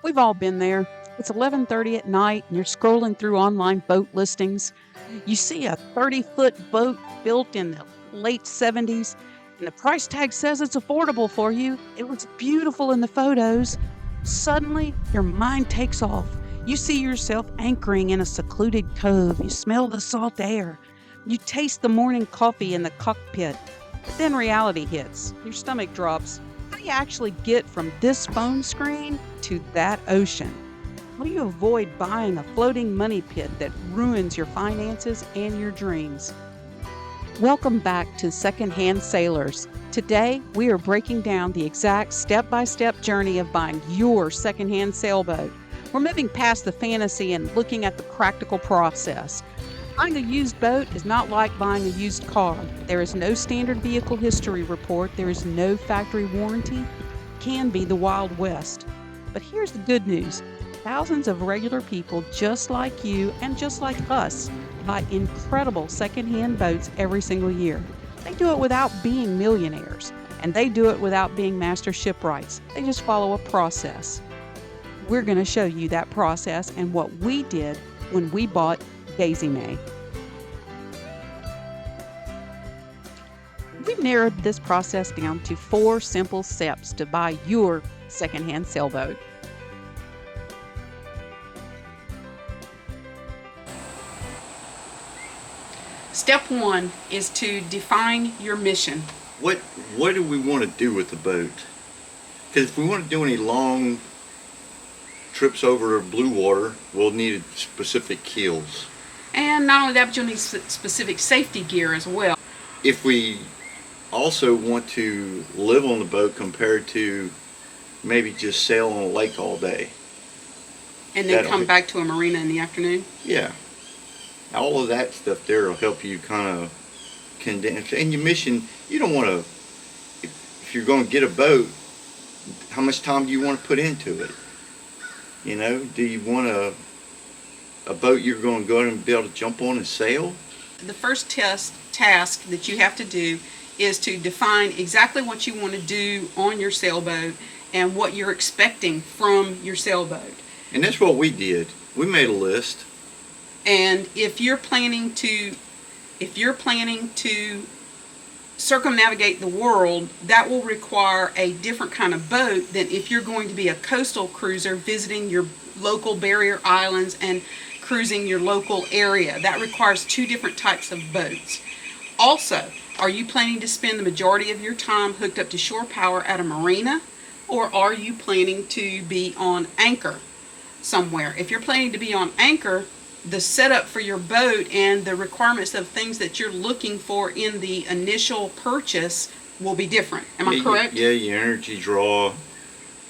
We've all been there. It's 11:30 at night and you're scrolling through online boat listings. You see a 30-foot boat built in the late 70s and the price tag says it's affordable for you. It looks beautiful in the photos. Suddenly, your mind takes off. You see yourself anchoring in a secluded cove. You smell the salt air. You taste the morning coffee in the cockpit. But then reality hits. Your stomach drops. How do you actually get from this phone screen to that ocean? How do you avoid buying a floating money pit that ruins your finances and your dreams? Welcome back to Secondhand Sailors. Today, we are breaking down the exact step-by-step journey of buying your secondhand sailboat. We're moving past the fantasy and looking at the practical process. Buying a used boat is not like buying a used car. There is no standard vehicle history report. There is no factory warranty. It can be the Wild West. But here's the good news. Thousands of regular people just like you and just like us buy incredible secondhand boats every single year. They do it without being millionaires, and they do it without being master shipwrights. They just follow a process. We're going to show you that process and what we did when we bought Daisy Mae. We've narrowed this process down to 4 simple steps to buy your secondhand sailboat. Step 1 is to define your mission. What do we want to do with the boat? Because if we want to do any long trips over blue water, we'll need specific keels. And not only that, but you'll need specific safety gear as well. If we also want to live on the boat compared to maybe just sail on a lake all day. And then come back to a marina in the afternoon? Yeah. All of that stuff there will help you kind of condense. And your mission, you don't want to, if you're going to get a boat, how much time do you want to put into it? You know, do you want a boat you're going to go and be able to jump on and sail? The first task that you have to do is to define exactly what you want to do on your sailboat and what you're expecting from your sailboat. And that's what we did. We made a list. And if you're planning to circumnavigate the world, that will require a different kind of boat than if you're going to be a coastal cruiser visiting your local barrier islands and cruising your local area. That requires 2 different types of boats. Also, are you planning to spend the majority of your time hooked up to shore power at a marina, or are you planning to be on anchor somewhere? If you're planning to be on anchor, the setup for your boat and the requirements of things that you're looking for in the initial purchase will be different. Am I correct? Yeah, your energy draw.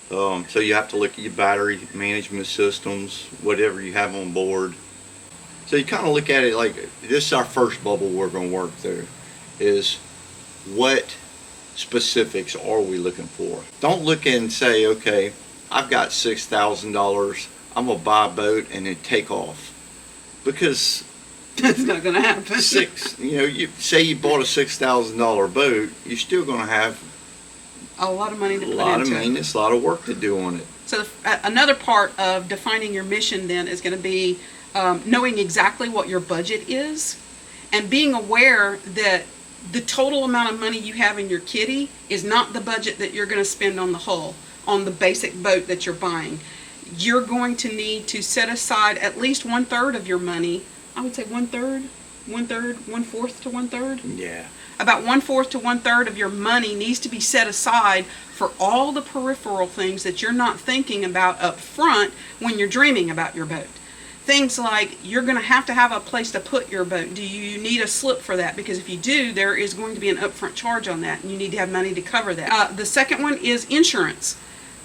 So you have to look at your battery management systems, whatever you have on board. So you kind of look at it like, this is our first bubble we're going to work through, is what specifics are we looking for? Don't look and say, okay, I've got $6,000, I'm going to buy a boat and then take off. Because that's not going to happen. You say you bought a $6,000 boat, you're still going to have a lot of money to put into it. A lot of maintenance, a lot of work to do on it. So another part of defining your mission then is going to be knowing exactly what your budget is and being aware that the total amount of money you have in your kitty is not the budget that you're going to spend on the hull, on the basic boat that you're buying. You're going to need to set aside at least 1/3 of your money. I would say 1/3, 1/4 to 1/3. Yeah. About 1/4 to 1/3 of your money needs to be set aside for all the peripheral things that you're not thinking about up front when you're dreaming about your boat. Things like you're going to have a place to put your boat. Do you need a slip for that? Because if you do, there is going to be an upfront charge on that, and you need to have money to cover that. The second one is insurance.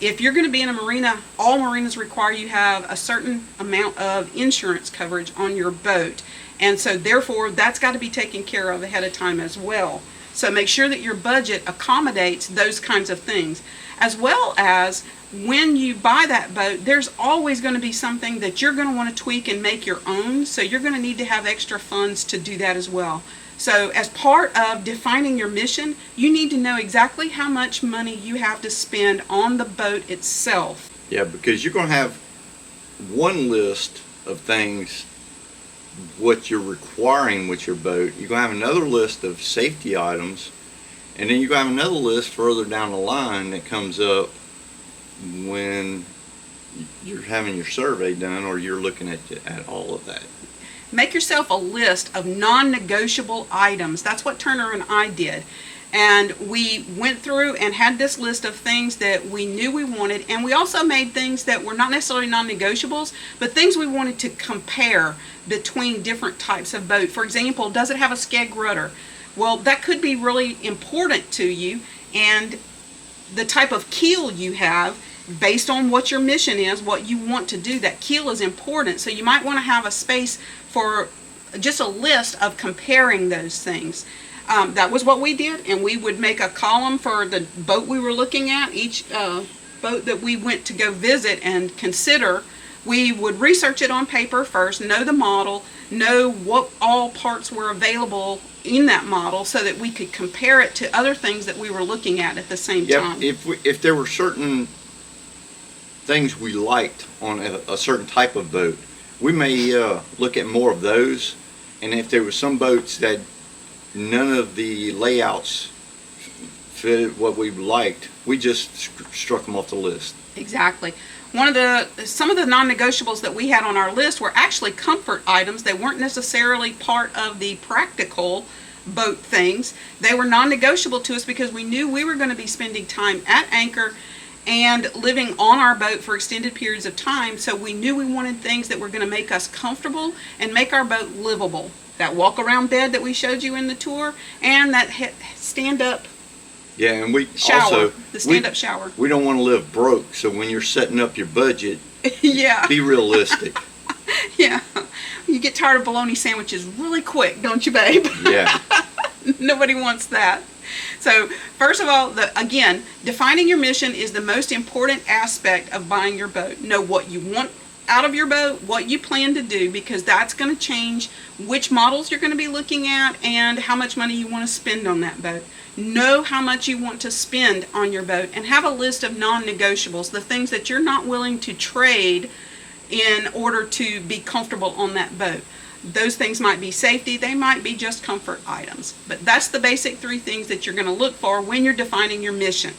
If you're going to be in a marina, all marinas require you have a certain amount of insurance coverage on your boat. And so therefore, that's got to be taken care of ahead of time as well. So make sure that your budget accommodates those kinds of things. As well as when you buy that boat, there's always going to be something that you're going to want to tweak and make your own. So you're going to need to have extra funds to do that as well. So as part of defining your mission, you need to know exactly how much money you have to spend on the boat itself. Yeah, because you're going to have one list of things, what you're requiring with your boat. You're going to have another list of safety items, and then you're going to have another list further down the line that comes up when you're having your survey done or you're looking at all of that. Make yourself a list of non-negotiable items. That's what Turner and I did. And we went through and had this list of things that we knew we wanted, and we also made things that were not necessarily non-negotiables, but things we wanted to compare between different types of boat. For example, does it have a skeg rudder? Well, that could be really important to you, and the type of keel you have, based on what your mission is, what you want to do, that keel is important. So you might want to have a space for just a list of comparing those things. That was what we did, and we would make a column for the boat we were looking at. Each boat that we went to go visit and consider, we would research it on paper first, know the model, know what all parts were available in that model so that we could compare it to other things that we were looking at the same time. If there were certain things we liked on a certain type of boat, we may look at more of those, and if there were some boats that none of the layouts fitted what we liked, we just struck them off the list. Exactly. Some of the non-negotiables that we had on our list were actually comfort items. They weren't necessarily part of the practical boat things. They were non-negotiable to us because we knew we were going to be spending time at anchor and living on our boat for extended periods of time, so we knew we wanted things that were going to make us comfortable and make our boat livable. That walk-around bed that we showed you in the tour, and that stand-up and we shower, also, the stand-up shower. We don't want to live broke, so when you're setting up your budget, yeah, be realistic. Yeah, you get tired of bologna sandwiches really quick, don't you, babe? Yeah. Nobody wants that. So first of all, again, defining your mission is the most important aspect of buying your boat. Know what you want out of your boat, what you plan to do, because that's going to change which models you're going to be looking at and how much money you want to spend on that boat. Know how much you want to spend on your boat and have a list of non-negotiables, the things that you're not willing to trade in order to be comfortable on that boat. Those things might be safety, they might be just comfort items. But that's the basic three things that you're going to look for when you're defining your mission.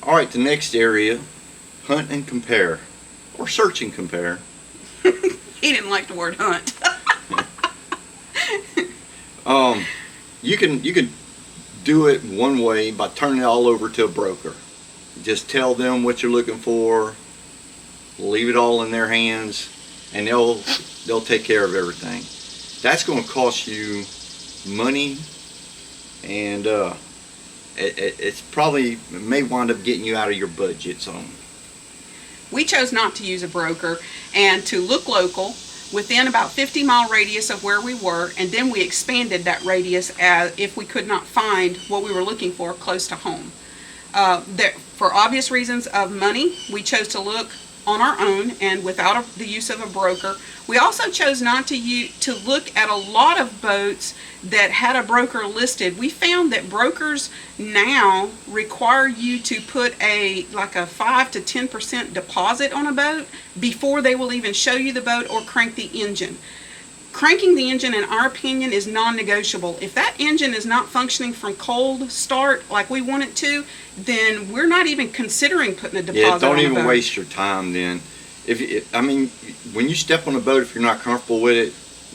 All right, the next area, hunt and compare, or search and compare. He didn't like the word hunt. You can do it one way by turning it all over to a broker. Just tell them what you're looking for, leave it all in their hands, and they'll take care of everything. That's going to cost you money, and it's probably may wind up getting you out of your budget zone. We chose not to use a broker and to look local within about 50-mile radius of where we were, and then we expanded that radius as if we could not find what we were looking for close to home. For obvious reasons of money, we chose to look on our own and without the use of a broker. We also chose not to look at a lot of boats that had a broker listed. We found that brokers now require you to put like a 5 to 10% deposit on a boat before they will even show you the boat or crank the engine. Cranking the engine, in our opinion, is non-negotiable. If that engine is not functioning from cold start like we want it to, then we're not even considering putting a deposit on a boat. Yeah, don't even waste your time then. When you step on a boat, if you're not comfortable with it,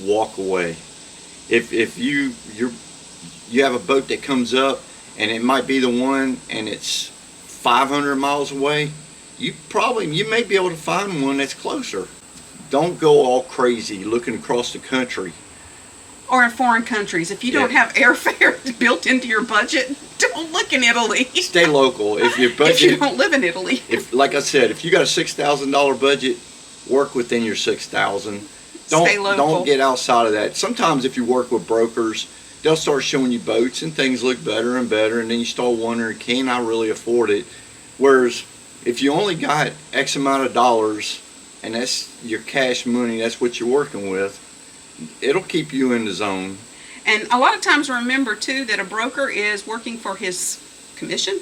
walk away. If you have a boat that comes up and it might be the one and it's 500 miles away, you may be able to find one that's closer. Don't go all crazy looking across the country. Or in foreign countries. If you don't have airfare built into your budget, don't look in Italy. Stay local. If your budget, if you don't live in Italy. Like I said, if you got a $6,000 budget, work within your $6,000. Stay local. Don't get outside of that. Sometimes if you work with brokers, they'll start showing you boats and things look better and better, and then you start wondering, can I really afford it? Whereas if you only got X amount of dollars and that's your cash money, that's what you're working with, it'll keep you in the zone. And a lot of times remember too that a broker is working for his commission.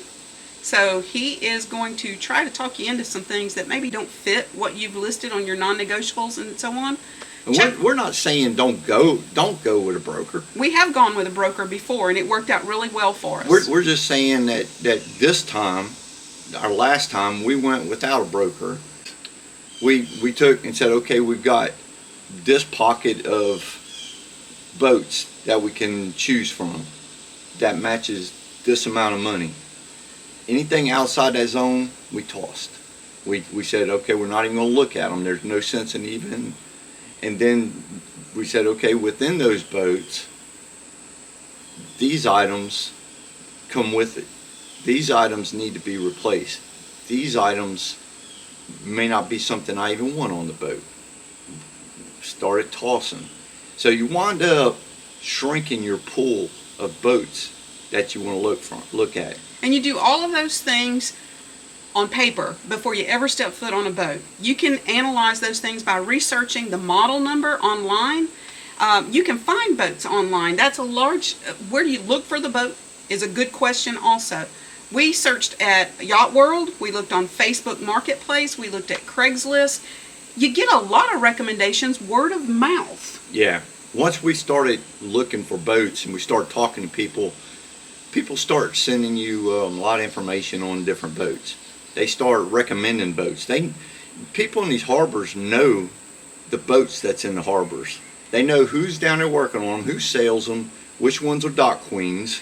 So he is going to try to talk you into some things that maybe don't fit what you've listed on your non-negotiables and so on. And we're not saying don't go with a broker. We have gone with a broker before, and it worked out really well for us. We're just saying that this time, our last time, we went without a broker. We took and said, okay, we've got this pocket of boats that we can choose from that matches this amount of money. Anything outside that zone, we tossed. We said, okay, we're not even going to look at them. There's no sense in even. And then we said, okay, within those boats, these items come with it. These items need to be replaced. These items may not be something I even want on the boat. Started tossing. So you wind up shrinking your pool of boats that you want to look at. And you do all of those things on paper before you ever step foot on a boat. You can analyze those things by researching the model number online. You can find boats online. That's a large, where do you look for the boat is a good question also. We searched at Yacht World, we looked on Facebook Marketplace, we looked at Craigslist. You get a lot of recommendations word of mouth. Yeah. Once we started looking for boats and we start talking to people, people start sending you a lot of information on different boats. They start recommending boats. People in these harbors know the boats that's in the harbors. They know who's down there working on them, who sails them, which ones are dock queens.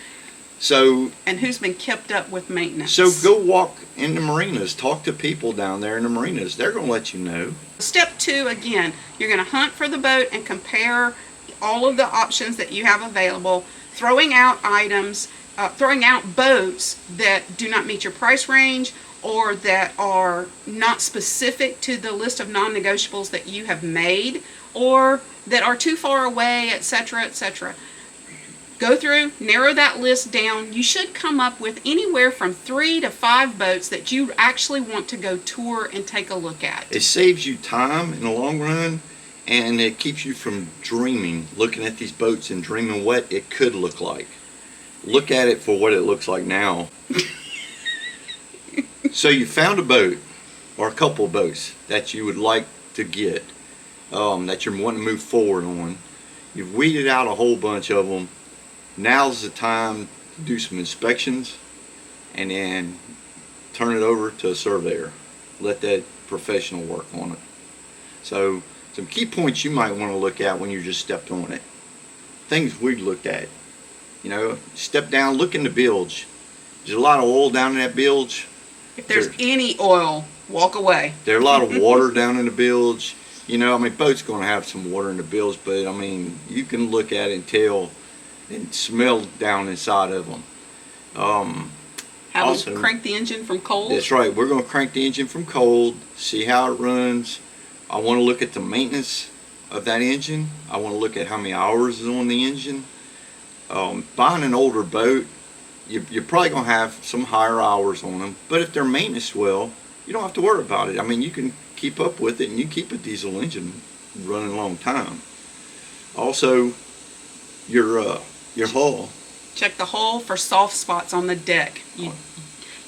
And who's been kept up with maintenance. So go walk in the marinas, talk to people down there in the marinas. They're going to let you know. Step 2, again, you're going to hunt for the boat and compare all of the options that you have available, throwing out items, throwing out boats that do not meet your price range or that are not specific to the list of non-negotiables that you have made or that are too far away, etc., etc. Go through, narrow that list down. You should come up with anywhere from 3 to 5 boats that you actually want to go tour and take a look at. It saves you time in the long run, and it keeps you from dreaming, looking at these boats and dreaming what it could look like. Look at it for what it looks like now. So you found a boat or a couple of boats that you would like to get, that you're wanting to move forward on. You've weeded out a whole bunch of them. Now's the time to do some inspections and then turn it over to a surveyor. Let that professional work on it. So some key points you might want to look at when you just stepped on it. Things we looked at. You know, step down, look in the bilge. There's a lot of oil down in that bilge. If there's any oil, walk away. There's a lot of water down in the bilge. You know, I mean, boat's going to have some water in the bilge, but I mean, you can look at it and tell and smell down inside of them. Also, crank the engine from cold. That's right. We're going to crank the engine from cold, see how it runs. I want to look at the maintenance of that engine. I want to look at how many hours is on the engine. Buying an older boat, you're probably going to have some higher hours on them, but if they're maintained well, you don't have to worry about it. I mean, you can keep up with it and you keep a diesel engine running a long time. Also, your hull. Check the hull for soft spots on the deck.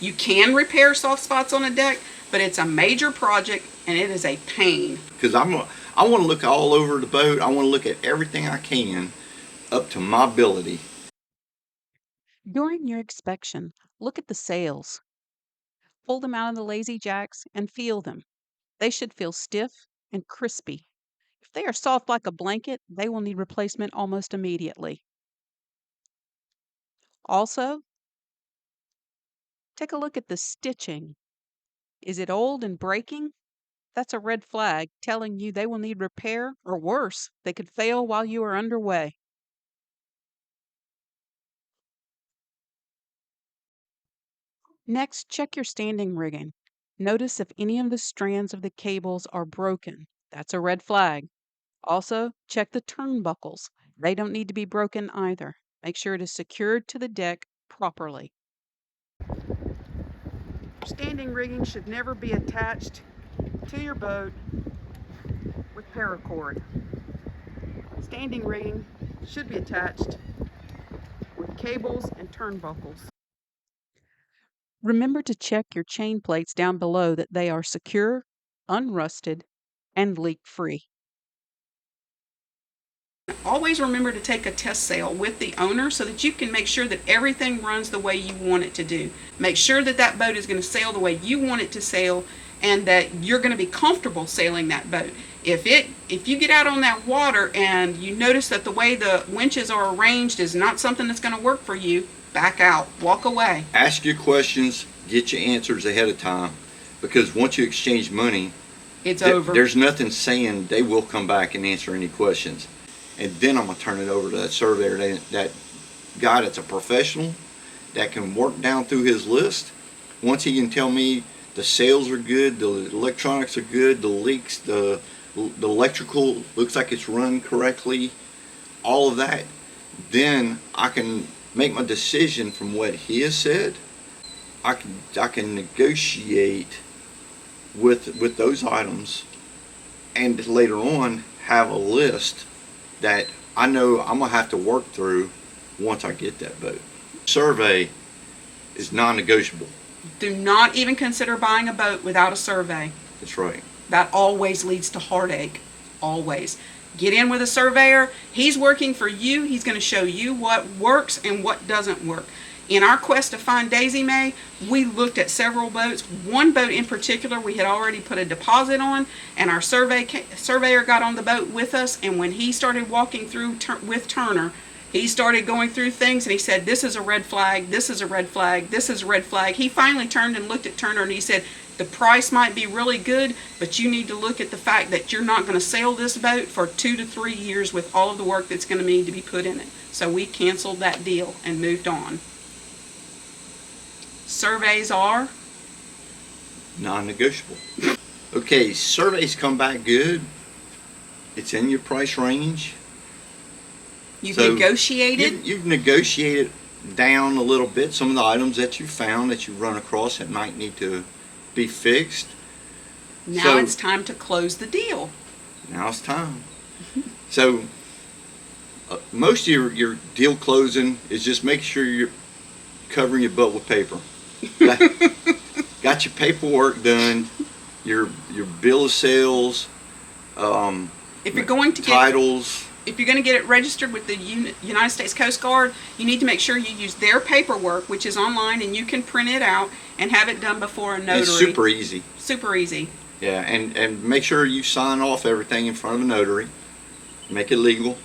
You can repair soft spots on a deck, but it's a major project and it is a pain. Because I want to look all over the boat. I want to look at everything I can up to my ability. During your inspection, look at the sails. Pull them out of the lazy jacks and feel them. They should feel stiff and crispy. If they are soft like a blanket, they will need replacement almost immediately. Also, take a look at the stitching. Is it old and breaking? That's a red flag telling you they will need repair, or worse, they could fail while you are underway. Next, check your standing rigging. Notice if any of the strands of the cables are broken. That's a red flag. Also, check the turnbuckles. They don't need to be broken either. Make sure it is secured to the deck properly. Standing rigging should never be attached to your boat with paracord. Standing rigging should be attached with cables and turnbuckles. Remember to check your chain plates down below that they are secure, unrusted, and leak-free. Always remember to take a test sail with the owner so that you can make sure that everything runs the way you want it to do. Make sure that that boat is going to sail the way you want it to sail and that you're going to be comfortable sailing that boat. If you get out on that water and you notice that the way the winches are arranged is not something that's going to work for you, back out, walk away. Ask your questions, get your answers ahead of time, because once you exchange money, It's over. There's nothing saying they will come back and answer any questions. And then I'm going to turn it over to that surveyor, that guy that's a professional, that can work down through his list. Once he can tell me the sails are good, the electronics are good, the leaks, the electrical looks like it's run correctly, all of that, then I can make my decision from what he has said. I can negotiate with those items, and later on have a list that I know I'm gonna have to work through once I get that boat. Survey is non-negotiable. Do not even consider buying a boat without a survey. That's right. That always leads to heartache. Always. Get in with a surveyor. He's working for you. He's going to show you what works and what doesn't work. In our quest to find Daisy Mae, we looked at several boats. One boat in particular we had already put a deposit on, and our surveyor got on the boat with us, and when he started walking through with Turner, he started going through things and he said, this is a red flag, this is a red flag, this is a red flag. He finally turned and looked at Turner and he said, the price might be really good, but you need to look at the fact that you're not going to sail this boat for 2 to 3 years with all of the work that's going to need to be put in it. So we canceled that deal and moved on. Surveys are non-negotiable. Okay, surveys come back good. It's in your price range. You've negotiated. You've negotiated down a little bit some of the items that you found that you run across that might need to be fixed. Now it's time to close the deal. Now it's time. So most of your deal closing is just make sure you're covering your butt with paper. Got your paperwork done, your bill of sales, if you're going to get titles. If you're going to get it registered with the United States Coast Guard, you need to make sure you use their paperwork, which is online, and you can print it out and have it done before a notary. It's super easy. Super easy. Yeah, and make sure you sign off everything in front of a notary. Make it legal.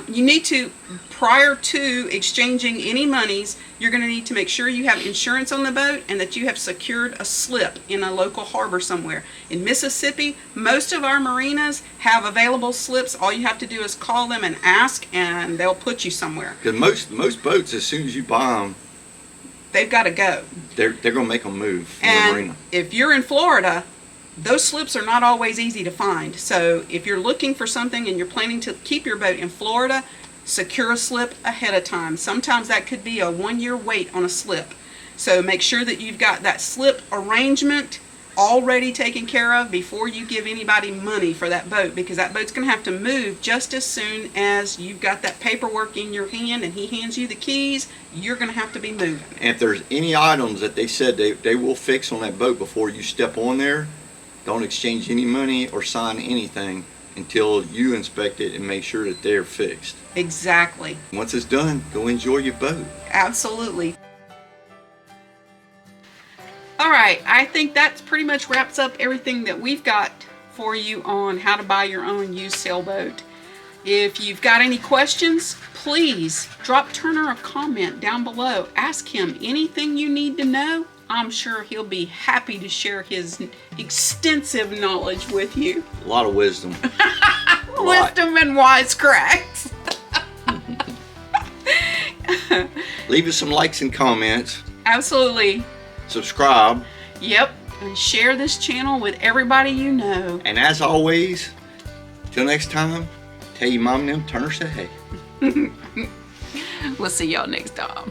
You need to, prior to exchanging any monies, you're going to need to make sure you have insurance on the boat and that you have secured a slip in a local harbor somewhere. In Mississippi, most of our marinas have available slips. All you have to do is call them and ask, and they'll put you somewhere. Because most boats, as soon as you buy them, they've got to go. They're going to make them move from and the marina. If you're in Florida, those slips are not always easy to find. So if you're looking for something and you're planning to keep your boat in Florida, secure a slip ahead of time. Sometimes that could be a 1-year wait on a slip. So make sure that you've got that slip arrangement already taken care of before you give anybody money for that boat, because that boat's going to have to move just as soon as you've got that paperwork in your hand and he hands you the keys. You're going to have to be moving. And if there's any items that they said they will fix on that boat before you step on there, don't exchange any money or sign anything until you inspect it and make sure that they're fixed. Exactly. Once it's done, go enjoy your boat. Absolutely. All right, I think that pretty much wraps up everything that we've got for you on how to buy your own used sailboat. If you've got any questions, please drop Turner a comment down below. Ask him anything you need to know. I'm sure he'll be happy to share his extensive knowledge with you. A lot of wisdom. Wisdom and wisecracks. Leave us some likes and comments. Absolutely. Subscribe. Yep. And share this channel with everybody you know. And as always, till next time, tell your mom and them Turner said hey. We'll see y'all next time.